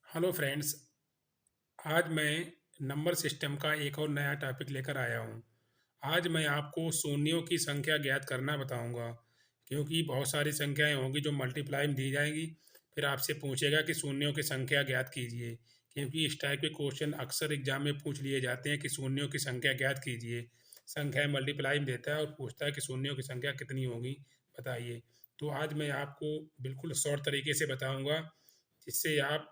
Hello friends. आज मैं number system का एक और नया टॉपिक लेकर आया हूँ। आज मैं आपको शून्यों की संख्या ज्ञात करना बताऊँगा, क्योंकि बहुत सारी संख्याएं होंगी जो मल्टीप्लाई में दी जाएंगी। फिर आपसे पूछेगा कि शून्यों की संख्या ज्ञात कीजिए, क्योंकि इस टाइप के क्वेश्चन अक्सर एग्जाम में पूछ लिए जाते हैं कि शून्यों की संख्या ज्ञात कीजिए। संख्याएं मल्टीप्लाई में देता है और पूछता है कि शून्यों की संख्या कितनी होगी, बताइए। तो आज मैं आपको बिल्कुल शॉर्ट तरीके से बताऊँगा, जिससे आप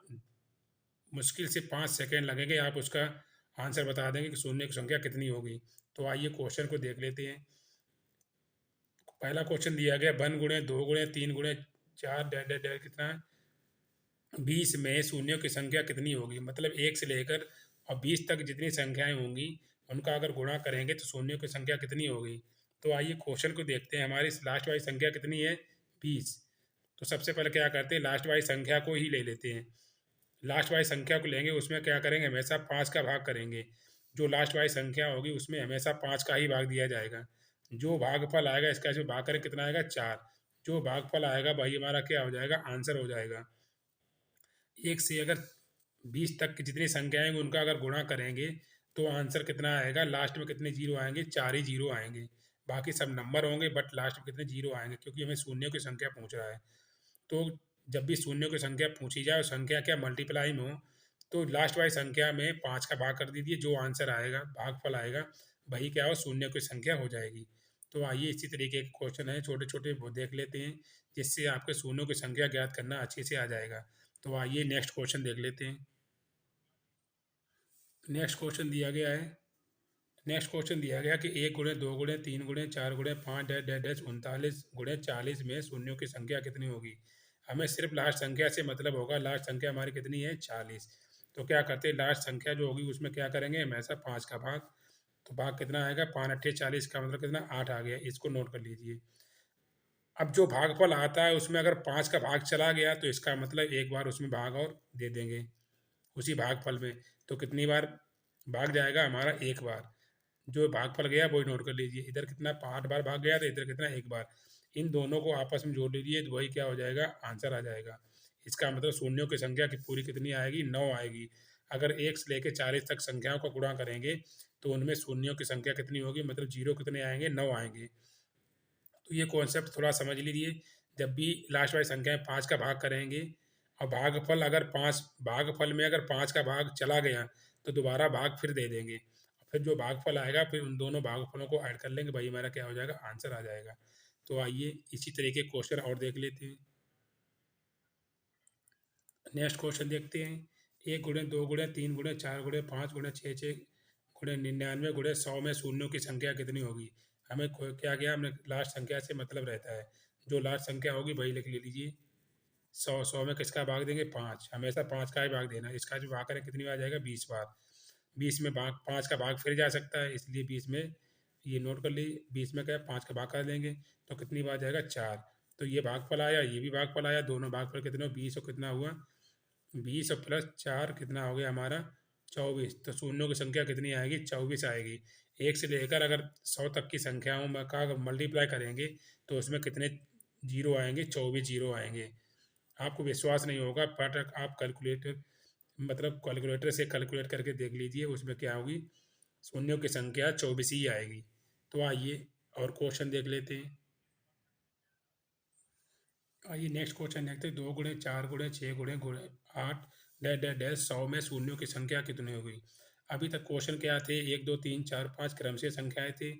मुश्किल से 5 सेकेंड लगेंगे, आप उसका आंसर बता देंगे कि शून्य की संख्या कितनी होगी। तो आइए क्वेश्चन को देख लेते हैं। पहला क्वेश्चन दिया गया, 1 गुणे 2 गुणे 3 गुणे 4 डैश डैश डैश कितना है। 20 में शून्यों की संख्या कितनी होगी, मतलब 1 से लेकर और 20 तक जितनी संख्याएं होंगी उनका अगर गुणा करेंगे तो शून्यों की संख्या कितनी होगी। तो आइए क्वेश्चन को देखते हैं। हमारी लास्ट वाली संख्या कितनी है, 20। तो सबसे पहले क्या करते हैं, लास्ट वाली संख्या को ही ले लेते हैं। लास्ट वाली संख्या को लेंगे, उसमें क्या करेंगे, हमेशा 5 का भाग करेंगे। जो लास्ट वाली संख्या होगी उसमें हमेशा 5 का ही भाग दिया जाएगा। जो भागफल आएगा इसका इसमें भाग करें, कितना आएगा, 4। जो भागफल आएगा वही हमारा क्या हो जाएगा, आंसर हो जाएगा। 1 से अगर 20 तक की जितनी संख्याएं हैं उनका अगर गुणा करेंगे तो आंसर कितना आएगा, लास्ट में कितने जीरो आएंगे, 4 ही जीरो आएंगे। बाकी सब नंबर होंगे बट लास्ट में कितने जीरो आएंगे, क्योंकि हमें शून्यों की संख्या पूछ रहा है। तो जब भी शून्यों की संख्या पूछी जाए और संख्या क्या मल्टीप्लाई में हो, तो लास्ट वाली संख्या में 5 का भाग कर दीजिए। जो आंसर आएगा, भागफल आएगा, वही क्या हो, शून्य की संख्या हो जाएगी। तो आइए इसी तरीके के क्वेश्चन है छोटे छोटे, वो देख लेते हैं, जिससे आपके शून्यों की संख्या ज्ञात करना अच्छे से आ जाएगा। तो आइए नेक्स्ट क्वेश्चन देख लेते हैं। नेक्स्ट क्वेश्चन दिया गया है। नेक्स्ट क्वेश्चन दिया गया कि 1 गुणे 2 गुणे 3 गुणे 4 गुणे 5 डैश डैश डैश 39 गुणे 40 में शून्यों की संख्या कितनी होगी। हमें सिर्फ लास्ट संख्या से मतलब होगा। लास्ट संख्या हमारी कितनी है, 40। तो क्या करते हैं, लास्ट संख्या जो होगी उसमें क्या करेंगे, हमेशा 5 का भाग। तो भाग कितना आएगा, 5 अट्ठे 40 का मतलब कितना, 8 आ गया। इसको नोट कर लीजिए। अब जो भागफल आता है उसमें अगर 5 का भाग चला गया तो इसका मतलब एक बार उसमें भाग और दे देंगे उसी भागफल में। तो कितनी बार भाग जाएगा हमारा, एक बार। जो भागफल गया वही नोट कर लीजिए। इधर कितना, 8 बार भाग गया तो इधर कितना, एक बार। इन दोनों को आपस में जोड़ लीजिए तो वही क्या हो जाएगा, आंसर आ जाएगा। इसका मतलब शून्यों की संख्या की पूरी कितनी आएगी, 9 आएगी। अगर 1 से लेकर 40 तक संख्याओं का गुणा करेंगे तो उनमें शून्यों की संख्या कितनी होगी, मतलब जीरो कितने आएंगे, 9 आएंगे। तो ये कॉन्सेप्ट थोड़ा समझ लीजिए। जब भी लास्ट वाली संख्या 5 का भाग करेंगे और भागफल अगर 5, भागफल में अगर 5 का भाग चला गया तो दोबारा भाग फिर दे देंगे। फिर जो भागफल आएगा फिर उन दोनों भागफलों को ऐड कर लेंगे, वही हमारा क्या हो जाएगा, आंसर आ जाएगा। तो आइए इसी तरीके क्वेश्चन और देख लेते हैं। नेक्स्ट क्वेश्चन देखते हैं। 1 गुणे 2 गुणे 3 गुणे 4 गुणे 5 गुणे 6 6 गुणे 99 गुणे 100 में शून्यों की संख्या कितनी होगी। हमें क्या गया, हमने लास्ट संख्या से मतलब रहता है। जो लास्ट संख्या होगी वही लिख ले लीजिए। 100 में किसका भाग देंगे, 5। हमेशा 5 का ही भाग देना। इसका जो भाग करें कितनी बार जाएगा, 20 बार। 20 में भाग 5 का भाग फिर जा सकता है, इसलिए 20 में ये नोट कर लीजिए। 20 में क्या, 5 का भाग कर देंगे तो कितनी बार जाएगा, 4। तो ये भागफल आया, ये भी भागफल आया। दोनों भागफल कितने, 20 और कितना हुआ, 20 और प्लस 4 कितना हो गया हमारा, 24। तो शून्यों की संख्या कितनी आएगी, 24 आएगी। 1 से लेकर अगर 100 तक की संख्याओं में का अगर मल्टीप्लाई करेंगे तो उसमें कितने जीरो आएंगे, 24 जीरो आएंगे। आपको विश्वास नहीं होगा बट आप कैलकुलेटर, मतलब कैलकुलेटर से कैलकुलेट करके देख लीजिए, उसमें क्या होगी, शून्यों की संख्या 24 ही आएगी। तो आइए और क्वेश्चन देख लेते हैं। आइए नेक्स्ट क्वेश्चन देखते हैं। 2 गुणे 4 गुणे 6 गुणे 8 डैश डैश डैश 100 में शून्यों की संख्या कितनी होगी। अभी तक क्वेश्चन क्या थे, 1 2 3 4 5 क्रम से संख्याएं थे।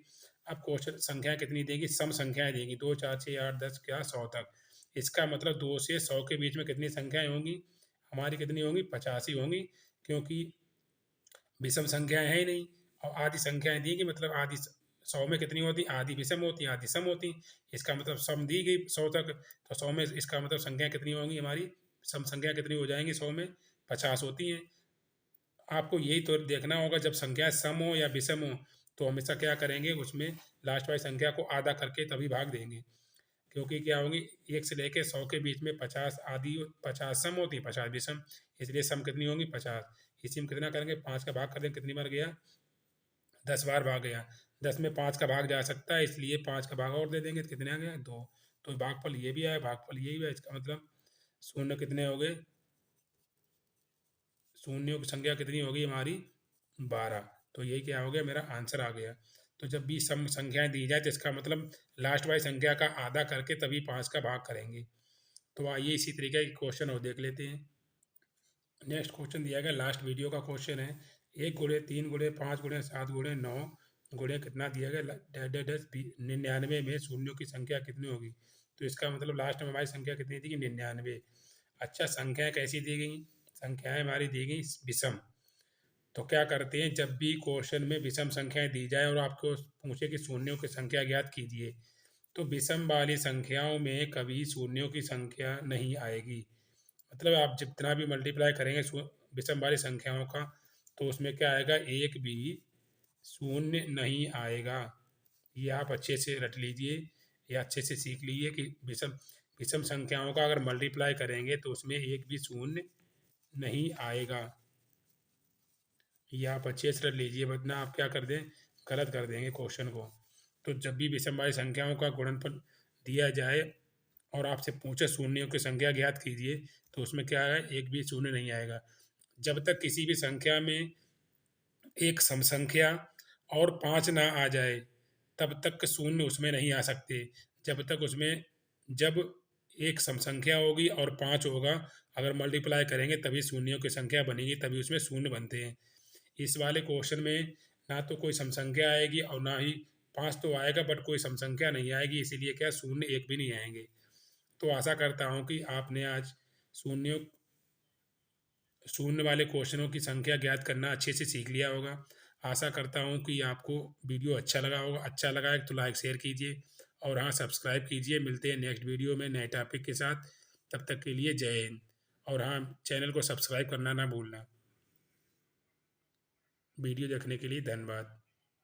अब क्वेश्चन संख्या कितनी देंगी, सम संख्याएं देंगी, 2 4 6 8 10 क्या 100 तक। इसका मतलब 2 से 100 के बीच में कितनी संख्याएं होंगी, हमारी कितनी होंगी, 85 होंगी। क्योंकि विषम संख्याएं है ही नहीं। और आदि संख्याएं दी गई, मतलब आदि 100 में कितनी होती, आदि विषम होती, आदि सम होती। इसका मतलब सम दी गई 100 तक। तो 100 में इसका मतलब संख्या कितनी होंगी हमारी, सम संख्या कितनी हो जाएंगी, 100 में 50 होती हैं। आपको यही तो देखना होगा, जब संख्या सम हो या विषम हो तो हमेशा क्या करेंगे, उसमें लास्ट वाली संख्या को आधा करके तभी भाग देंगे। क्योंकि क्या होगी, 1 से लेकर 100 के बीच में 50 आदि, 50 सम होती, 50 विषम। इसलिए सम कितनी होंगी, 50। इसी में कितना करेंगे, 5 का भाग करेंगे, कितनी बार गया, 10 बार भाग गया। 10 में 5 का भाग जा सकता है, इसलिए 5 का भाग और दे देंगे तो कितने आ गया, 2। तो भागफल ये भी आया, भागफल ये भी आया। इसका मतलब शून्य कितने हो गए, शून्यों की संख्या कितनी होगी हमारी? 12। तो यही क्या हो गया, मेरा आंसर आ गया। तो जब भी सम संख्याएं दी जाए तो इसका मतलब लास्ट वाली संख्या का आधा करके तभी 5 का भाग करेंगे। तो आइए इसी तरीके के क्वेश्चन और देख लेते हैं। नेक्स्ट क्वेश्चन दिया गया, लास्ट वीडियो का क्वेश्चन है। 1 गुणे 3 गुणे 5 गुणे 7 गुणे 9 गुणे कितना दिया गया, 99 में शून्यों की संख्या कितनी होगी? तो इसका मतलब लास्ट में हमारी संख्या कितनी थी कि 99। अच्छा, संख्याएं कैसी दी गई? संख्याएं हमारी दी गई विषम। तो क्या करते हैं, जब भी क्वेश्चन में विषम संख्याएं दी जाए और आपको पूछे कि शून्यों की संख्या ज्ञात कीजिए, तो विषम वाली संख्याओं में कभी शून्यों की संख्या नहीं आएगी। मतलब आप जितना भी मल्टीप्लाई करेंगे विषम वाली संख्याओं का, तो उसमें क्या आएगा, एक भी शून्य नहीं आएगा। ये आप अच्छे से रट लीजिए या अच्छे से सीख लीजिए कि विषम विषम संख्याओं का अगर मल्टीप्लाई करेंगे तो उसमें एक भी शून्य नहीं आएगा। ये आप अच्छे से रट लीजिए, वरना आप क्या कर दें, गलत कर देंगे क्वेश्चन को। तो जब भी विषम वाली संख्याओं का गुणनफल दिया जाए और आपसे पूछे शून्यों की संख्या ज्ञात कीजिए, तो उसमें क्या है, एक भी शून्य नहीं आएगा। जब तक किसी भी संख्या में एक सम संख्या और 5 ना आ जाए, तब तक शून्य उसमें नहीं आ सकते। जब तक उसमें जब एक सम संख्या होगी और 5 होगा, अगर मल्टीप्लाई करेंगे तभी शून्यों की संख्या बनेगी, तभी उसमें शून्य बनते हैं। इस वाले क्वेश्चन में ना तो कोई सम संख्या आएगी और ना ही 5 तो आएगा बट कोई सम संख्या नहीं आएगी, इसीलिए क्या शून्य एक भी नहीं आएंगे। तो आशा करता हूँ कि आपने आज शून्यों शून्य वाले क्वेश्चनों की संख्या ज्ञात करना अच्छे से सीख लिया होगा। आशा करता हूँ कि आपको वीडियो अच्छा लगा होगा। अच्छा लगा है तो लाइक शेयर कीजिए और हाँ, सब्सक्राइब कीजिए। मिलते हैं नेक्स्ट वीडियो में नए टॉपिक के साथ। तब तक के लिए जय हिंद। और हाँ, चैनल को सब्सक्राइब करना ना भूलना। वीडियो देखने के लिए धन्यवाद।